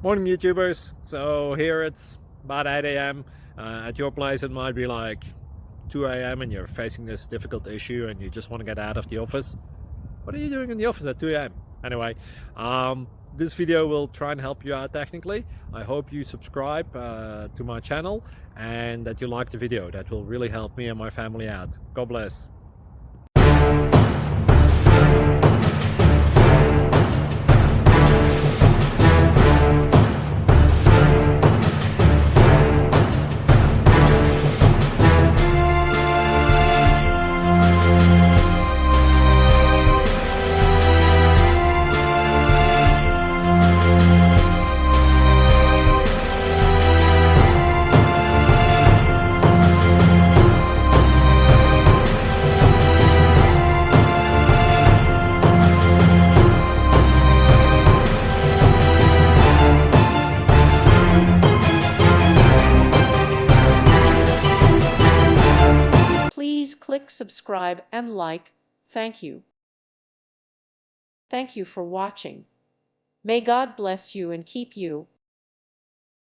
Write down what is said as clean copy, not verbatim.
Morning YouTubers. So here it's about 8 a.m. At your place it might be like 2 a.m. and you're facing this difficult issue and you just want to get out of the office. What are you doing in the office at 2 a.m.? Anyway, this video will try and help you out technically. I hope you subscribe to my channel and that you like the video. That will really help me and my family out. God bless. Please click subscribe and like. Thank you. Thank you for watching. May God bless you and keep you.